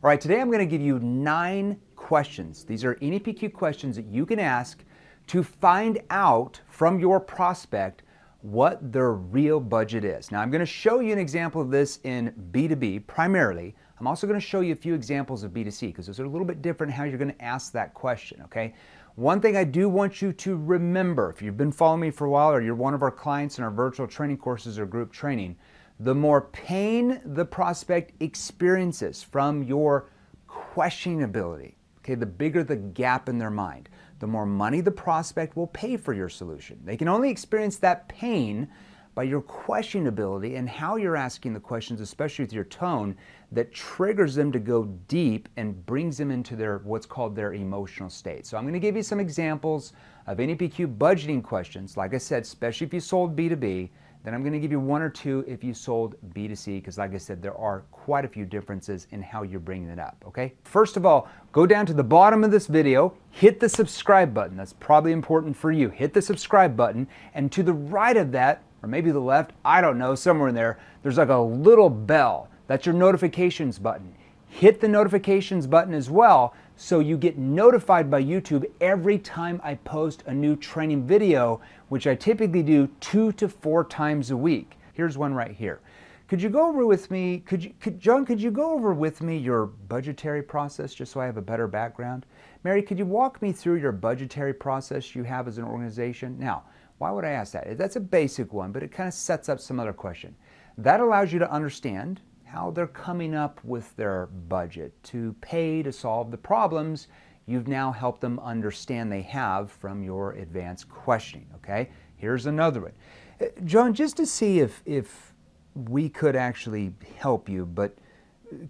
All right, today I'm going to give you 9 questions. These are NEPQ questions that you can ask to find out from your prospect what their real budget is. Now, I'm going to show you an example of this in B2B primarily. I'm also going to show you a few examples of B2C because those are a little bit different how you're going to ask that question, okay? One thing I do want you to remember, if you've been following me for a while or you're one of our clients in our virtual training courses or group training, the more pain the prospect experiences from your questioning ability, okay, the bigger the gap in their mind, the more money the prospect will pay for your solution. They can only experience that pain by your questioning ability and how you're asking the questions, especially with your tone, that triggers them to go deep and brings them into their what's called their emotional state. So I'm going to give you some examples of NEPQ budgeting questions, like I said, especially if you sold B2B. Then I'm going to give you 1 or 2 if you sold B2C, because like I said, there are quite a few differences in how you're bringing it up, okay? First of all, go down to the bottom of this video, hit the subscribe button. That's probably important for you. Hit the subscribe button, and to the right of that, or maybe the left, I don't know, somewhere in there, there's like a little bell. That's your notifications button. Hit the notifications button as well so you get notified by YouTube every time I post a new training video, which I typically do 2 to 4 times a week. Here's one right here. Could you go over with me, John, could you go over with me your budgetary process just so I have a better background? Mary, could you walk me through your budgetary process you have as an organization? Now, why would I ask that? That's a basic one, but it kind of sets up some other question. That allows you to understand how they're coming up with their budget to pay to solve the problems you've now helped them understand they have from your advanced questioning, okay? Here's another one. John, just to see if we could actually help you, but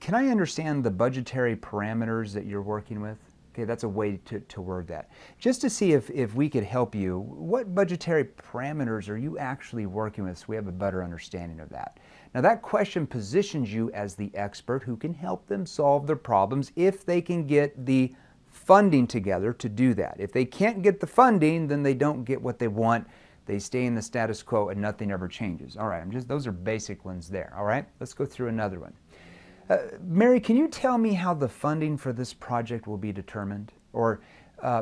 can I understand the budgetary parameters that you're working with? Okay, that's a way to word that. Just to see if we could help you, what budgetary parameters are you actually working with so we have a better understanding of that? Now that question positions you as the expert who can help them solve their problems if they can get the funding together to do that. If they can't get the funding, then they don't get what they want. They stay in the status quo and nothing ever changes. All right, those are basic ones there, all right? Let's go through another one. Mary, can you tell me how the funding for this project will be determined? Or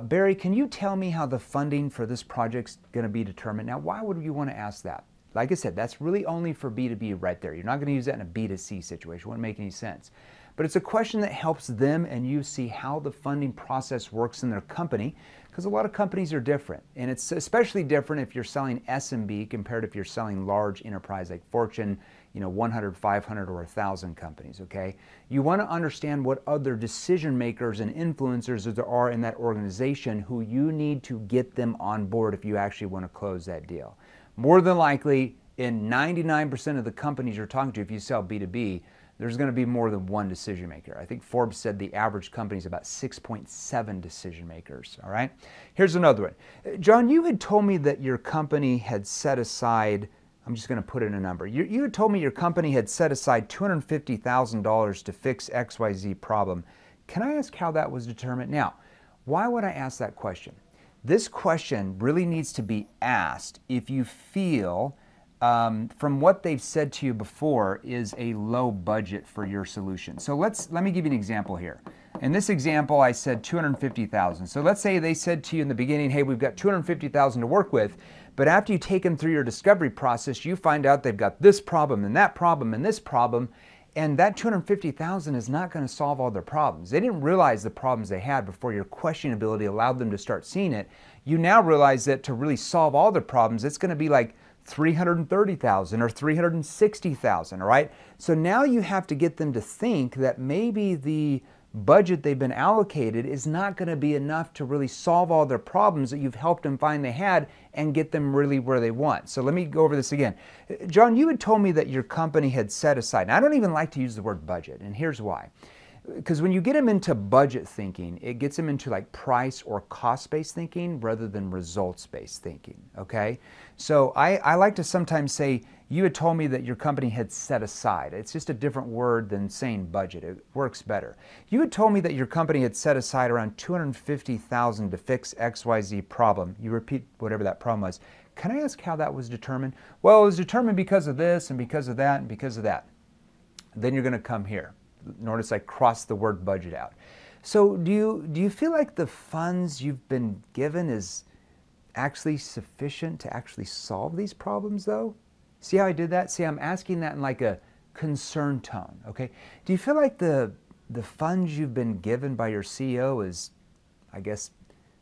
Barry, can you tell me how the funding for this project's going to be determined? Now, why would you want to ask that? Like I said, that's really only for B2B right there. You're not going to use that in a B2C situation. It wouldn't make any sense. But it's a question that helps them and you see how the funding process works in their company, because a lot of companies are different. And it's especially different if you're selling SMB compared to if you're selling large enterprise like Fortune, 100, 500, or 1,000 companies, okay? You want to understand what other decision makers and influencers there are in that organization who you need to get them on board if you actually want to close that deal. More than likely, in 99% of the companies you're talking to, if you sell B2B, there's going to be more than one decision maker. I think Forbes said the average company is about 6.7 decision makers, all right? Here's another one. John, you had told me that your company had set aside, I'm just going to put in a number. You had told me your company had set aside $250,000 to fix XYZ problem. Can I ask how that was determined? Now, why would I ask that question? This question really needs to be asked if you feel from what they've said to you before is a low budget for your solution. So let me give you an example here. In this example, I said $250,000. So let's say they said to you in the beginning, hey, we've got $250,000 to work with, but after you take them through your discovery process, you find out they've got this problem and that problem and this problem, and that $250,000 is not going to solve all their problems. They didn't realize the problems they had before your questioning ability allowed them to start seeing it. You now realize that to really solve all their problems, it's going to be like $330,000 or $360,000, all right? So now you have to get them to think that maybe the budget they've been allocated is not going to be enough to really solve all their problems that you've helped them find they had and get them really where they want. So let me go over this again. John, you had told me that your company had set aside, and I don't even like to use the word budget, and here's why. Because when you get them into budget thinking, it gets them into like price or cost-based thinking rather than results-based thinking, okay? So I like to sometimes say, you had told me that your company had set aside. It's just a different word than saying budget. It works better. You had told me that your company had set aside around $250,000 to fix XYZ problem. You repeat whatever that problem was. Can I ask how that was determined? Well, it was determined because of this and because of that and because of that. Then you're going to come here. Notice I crossed the word budget out. So do you feel like the funds you've been given is actually sufficient to actually solve these problems though? See how I did that? See, I'm asking that in like a concerned tone, okay? Do you feel like the funds you've been given by your CEO is, I guess,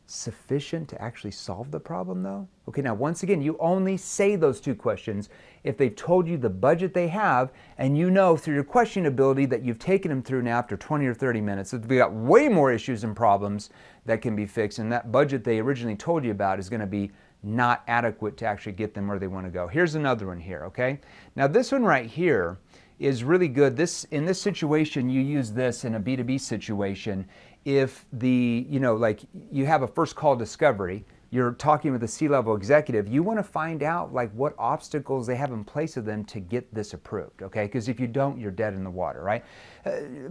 sufficient to actually solve the problem though? Okay, now once again, you only say those two questions if they've told you the budget they have and you know through your questioning ability that you've taken them through now after 20 or 30 minutes that we got way more issues and problems that can be fixed, and that budget they originally told you about is going to be not adequate to actually get them where they want to go. Here's another one here, okay? Now this one right here is really good. In this situation, you use this in a B2B situation. If like you have a first call discovery, you're talking with a C-level executive, you want to find out like what obstacles they have in place of them to get this approved, okay? Because if you don't, you're dead in the water, right?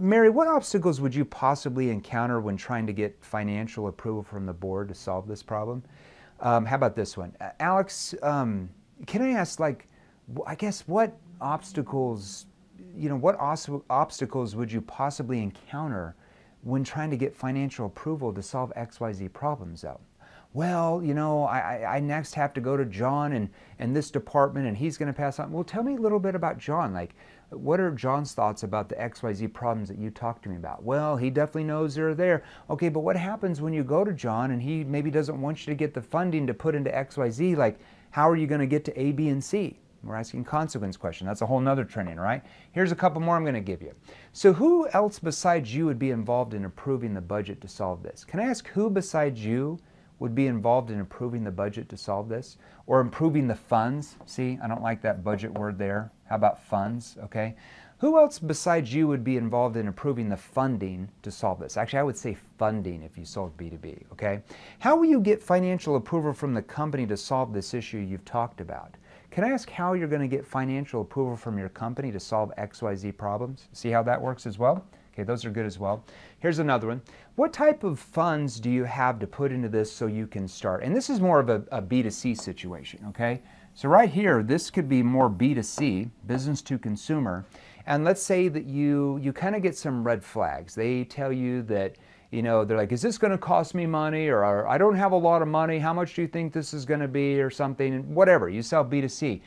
Mary, what obstacles would you possibly encounter when trying to get financial approval from the board to solve this problem? How about this one? Alex, can I ask, like, I guess what obstacles, what obstacles would you possibly encounter when trying to get financial approval to solve XYZ problems though? Well, I next have to go to John and this department and he's going to pass on. Well, tell me a little bit about John. Like, what are John's thoughts about the XYZ problems that you talked to me about? Well, he definitely knows they're there. Okay, but what happens when you go to John and he maybe doesn't want you to get the funding to put into XYZ? Like, how are you going to get to A, B, and C? We're asking consequence question. That's a whole nother training, right? Here's a couple more I'm going to give you. So who else besides you would be involved in approving the budget to solve this? Can I ask who besides you would be involved in approving the budget to solve this? Or improving the funds? See, I don't like that budget word there. How about funds, okay? Who else besides you would be involved in approving the funding to solve this? Actually, I would say funding if you sold B2B, okay? How will you get financial approval from the company to solve this issue you've talked about? Can I ask how you're going to get financial approval from your company to solve XYZ problems? See how that works as well? Okay, those are good as well. Here's another one. What type of funds do you have to put into this so you can start? And this is more of a B2C situation, okay? So right here, this could be more B2C, business to consumer. And let's say that you kind of get some red flags. They tell you that, they're like, is this going to cost me money? Or I don't have a lot of money. How much do you think this is going to be? Or something, whatever. You sell B2C.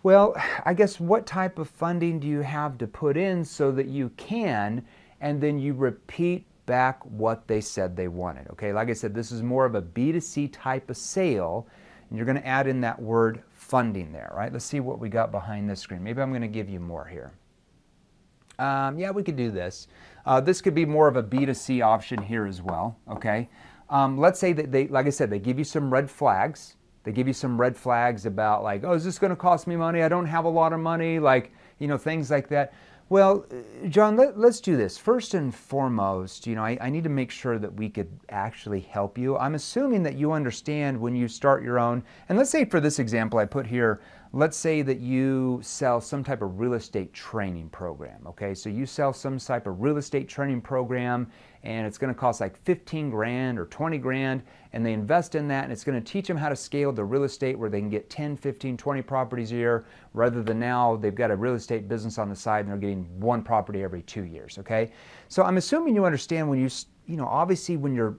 Well, I guess what type of funding do you have to put in so that you can, and then you repeat back what they said they wanted, okay? Like I said, this is more of a B2C type of sale, and you're going to add in that word funding there, right? Let's see what we got behind this screen. Maybe I'm going to give you more here. Yeah, we could do this. This could be more of a B2C option here as well, okay? Let's say that like I said, they give you some red flags. They give you some red flags about like, oh, is this going to cost me money? I don't have a lot of money, like, things like that. Well, John, let's do this. First and foremost, I need to make sure that we could actually help you. I'm assuming that you understand when you start your own, and let's say for this example I put here, let's say that you sell some type of real estate training program, okay? So you sell some type of real estate training program and it's going to cost like 15 grand or 20 grand, and they invest in that and it's going to teach them how to scale the real estate where they can get 10, 15, 20 properties a year, rather than now they've got a real estate business on the side and they're getting one property every 2 years, okay? So I'm assuming you understand when obviously when you're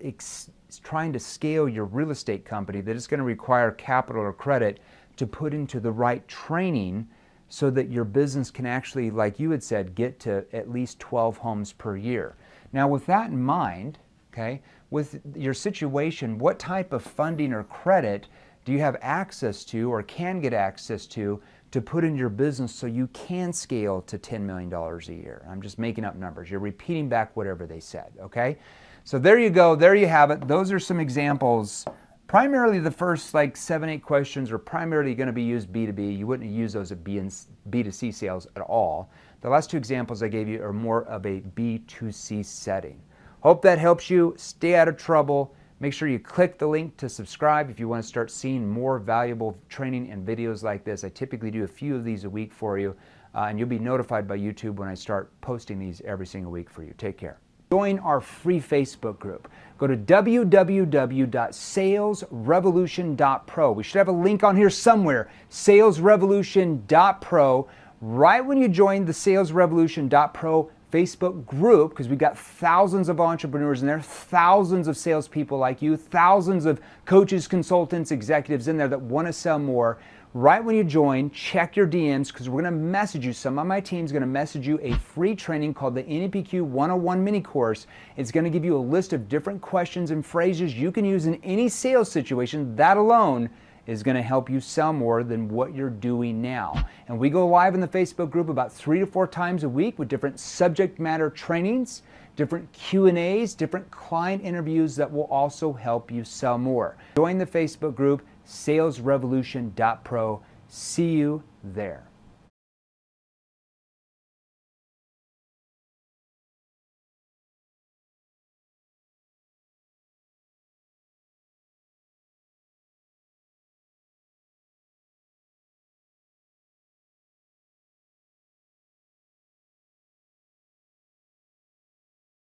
trying to scale your real estate company that it's going to require capital or credit to put into the right training so that your business can actually, like you had said, get to at least 12 homes per year. Now with that in mind, okay, with your situation, what type of funding or credit do you have access to or can get access to put in your business so you can scale to $10 million a year? I'm just making up numbers. You're repeating back whatever they said, okay? So there you go. There you have it. Those are some examples. Primarily the first like 7, 8 questions are primarily going to be used B2B. You wouldn't use those at B2C sales at all. The last 2 examples I gave you are more of a B2C setting. Hope that helps you. Stay out of trouble. Make sure you click the link to subscribe if you want to start seeing more valuable training and videos like this. I typically do a few of these a week for you, and you'll be notified by YouTube when I start posting these every single week for you. Take care. Join our free Facebook group. Go to www.salesrevolution.pro. We should have a link on here somewhere, salesrevolution.pro. Right when you join the salesrevolution.pro Facebook group, because we've got thousands of entrepreneurs in there, thousands of salespeople like you, thousands of coaches, consultants, executives in there that want to sell more. Right when you join, check your DMs, because we're going to message you. Some of my team's going to message you a free training called the NEPQ 101 mini course. It's going to give you a list of different questions and phrases you can use in any sales situation. That alone is going to help you sell more than what you're doing now. And we go live in the Facebook group about 3 to 4 times a week with different subject matter trainings, different Q&As, different client interviews that will also help you sell more. Join the Facebook group, salesrevolution.pro. See you there.